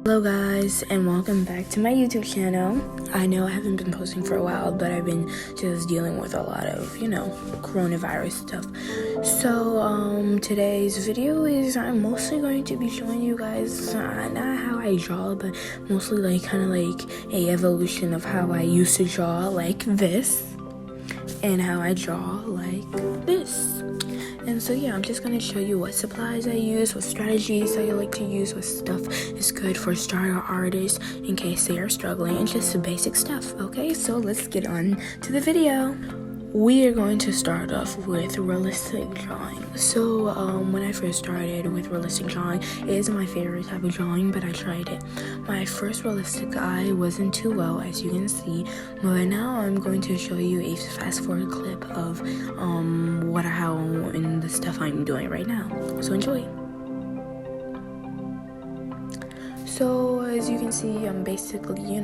Hello guys, and welcome back to my YouTube channel. I know I haven't been posting for a while, but I've been just dealing with a lot of, coronavirus stuff. So today's video is I'm mostly going to be showing you guys not how I draw, but mostly kind of like a evolution of how I used to draw like this and how I draw like this. And so yeah, I'm just gonna show you what supplies I use, what strategies I like to use, what stuff is good for starter artists in case they are struggling, and just the basic stuff. Okay, so let's get on to the video. We are going to start off with realistic drawing. So when I first started with realistic drawing, it isn't my favorite type of drawing, but I tried it. My first realistic eye wasn't too well, as you can see, but now I'm going to show you a fast forward clip of how and the stuff I'm doing right now. So enjoy. So as you can see, I'm basically,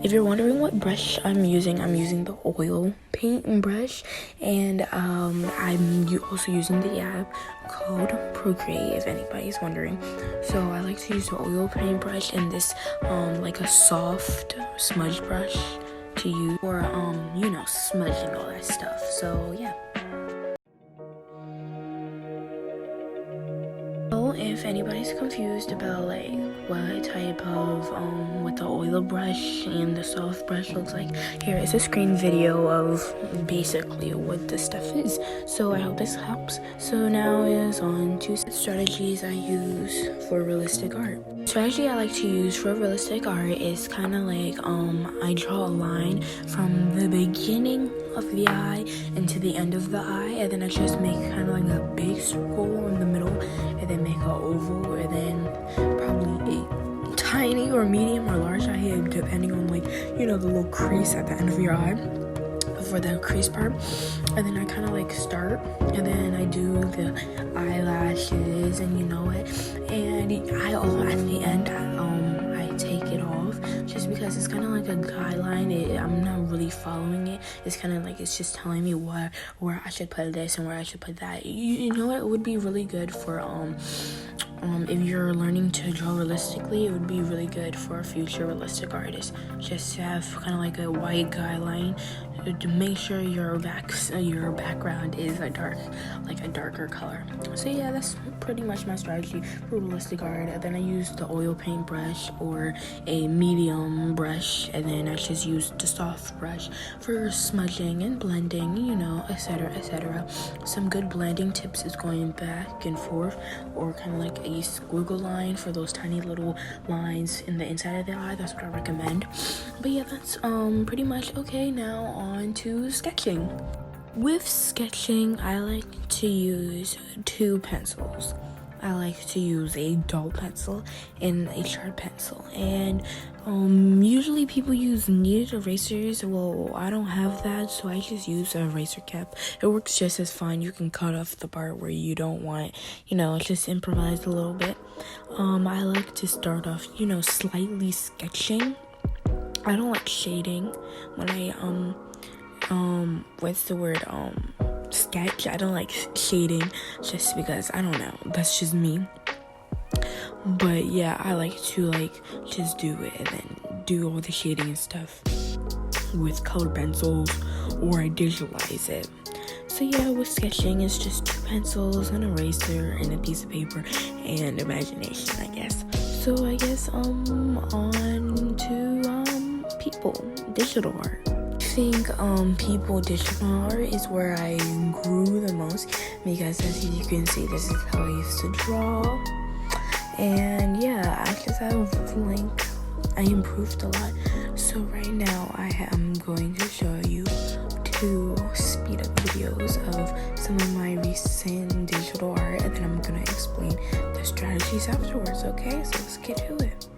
if you're wondering what brush I'm using the oil paint brush, and I'm also using the app called Procreate, if anybody's wondering. So I like to use the oil paint brush and this like a soft smudge brush to use for smudging all that stuff. So yeah. If anybody's confused about like what type of what the oil brush and the soft brush looks like, here is a screen video of basically what this stuff is. So I hope this helps. So now is on to strategies I use for realistic art. Strategy I like to use for realistic art is kind of like I draw a line from the beginning of the eye and to the end of the eye, and then I just make kind of like a big circle in the middle, and then make an oval, and then probably a tiny or medium or large eye, depending on the little crease at the end of your eye for the crease part. And then I kind of start, and then I do the eyelashes, and and at the end I take it off, just because it's kind of like a guideline. I'm not really following it. It's kind of like it's just telling me where I should put this and where I should put that. You know what, it would be really good for if you're learning to draw realistically, it would be really good for future realistic artists just to have kind of like a white guideline to make sure your background is a darker color. So yeah, that's pretty much my strategy for realistic art. And then I use the oil paint brush or a medium brush, and then I just use the soft brush for smudging and blending, etc, etc. Some good blending tips is going back and forth, or kind of like a squiggle line for those tiny little lines in the inside of the eye. That's what I recommend. But yeah, that's pretty much okay. Now on to sketching. With sketching, I like to use two pencils. I like to use a dull pencil and a sharp pencil, and usually people use kneaded erasers. Well, I don't have that, so I just use a eraser cap. It works just as fine. You can cut off the part where you don't want, just improvise a little bit. I like to start off, slightly sketching. I don't like shading when I what's the word, sketch. I don't like shading just because, I don't know, that's just me. But yeah, I like to just do it and then do all the shading and stuff with colored pencils, or I digitalize it. So yeah, with sketching, it's just two pencils, an eraser, and a piece of paper, and imagination, I guess. So I guess on to people digital art. I think people digital art is where I grew the most, because as you can see, this is how I used to draw. And yeah, I just have I improved a lot. So right now I am going to show you two speed up videos of some of my recent digital art, and then I'm gonna explain the strategies afterwards. Okay, so let's get to it.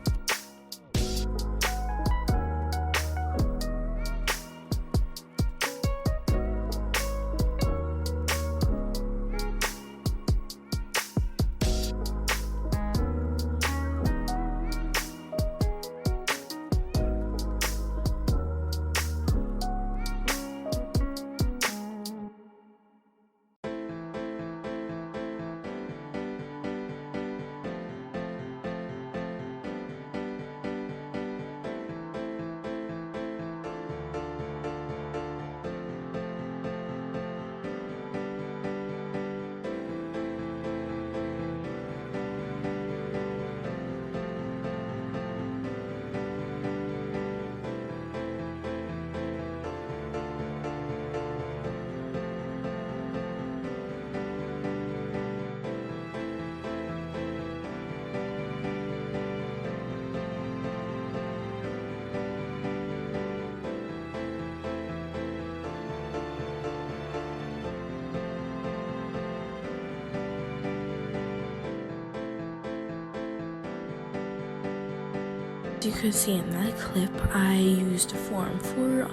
As you could see in that clip, I used a form for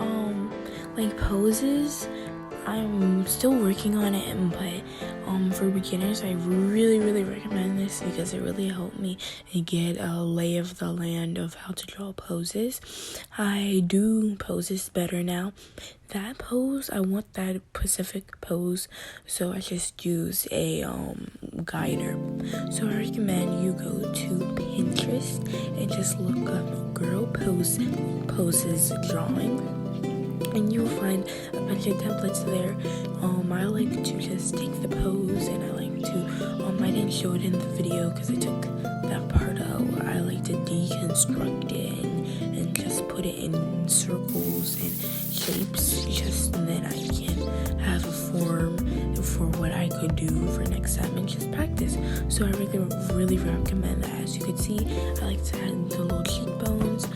like poses. I'm still working on it, but for beginners, I really recommend this because it really helped me get a lay of the land of how to draw poses. I do poses better now. That pose, I want that specific pose, so I just use a guider. So I recommend you go to Pinterest and just look up girl poses drawing, and you'll find a bunch of templates there. I like to just take the pose, and I like to I didn't show it in the video because I took that part out. I like to deconstruct it and just put it in circles and shapes, just and then I can have a form for what I could do for next time and just practice. So I really recommend that. As you can see, I like to add the little cheekbones.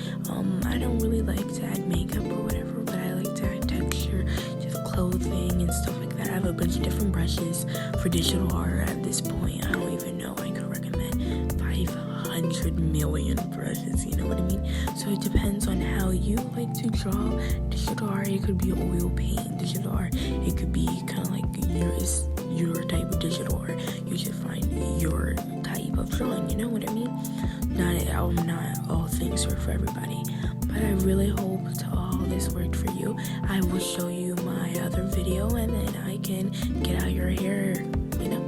I don't really like to add makeup or whatever, but I like to add texture, just clothing and stuff like that. I have a bunch of different brushes for digital art at this point. I don't even know. I could recommend 500 million brushes, you know what I mean? So it depends on how you like to draw. Digital art, it could be oil paint. Digital art, it could be kind of like your type of digital art. You should find your type of drawing, you know what I mean? Not all things are for everybody, but I really hope all this worked for you. I will show you my other video, and then I can get out your hair, you know?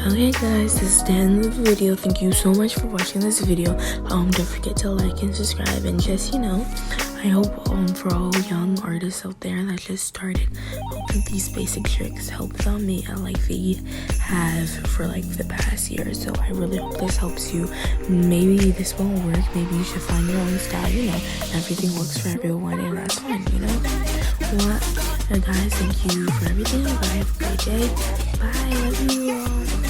Okay guys, this is the end of the video. Thank you so much for watching this video. Don't forget to like and subscribe, and just, you know, I hope for all young artists out there that just started, hope that these basic tricks helped on me like they have for like the past year. So I really hope this helps you. Maybe this won't work, maybe you should find your own style, you know, everything works for everyone, and that's fine, you know. Well, guys, thank you for everything. Bye, have a great day. Bye, love you all.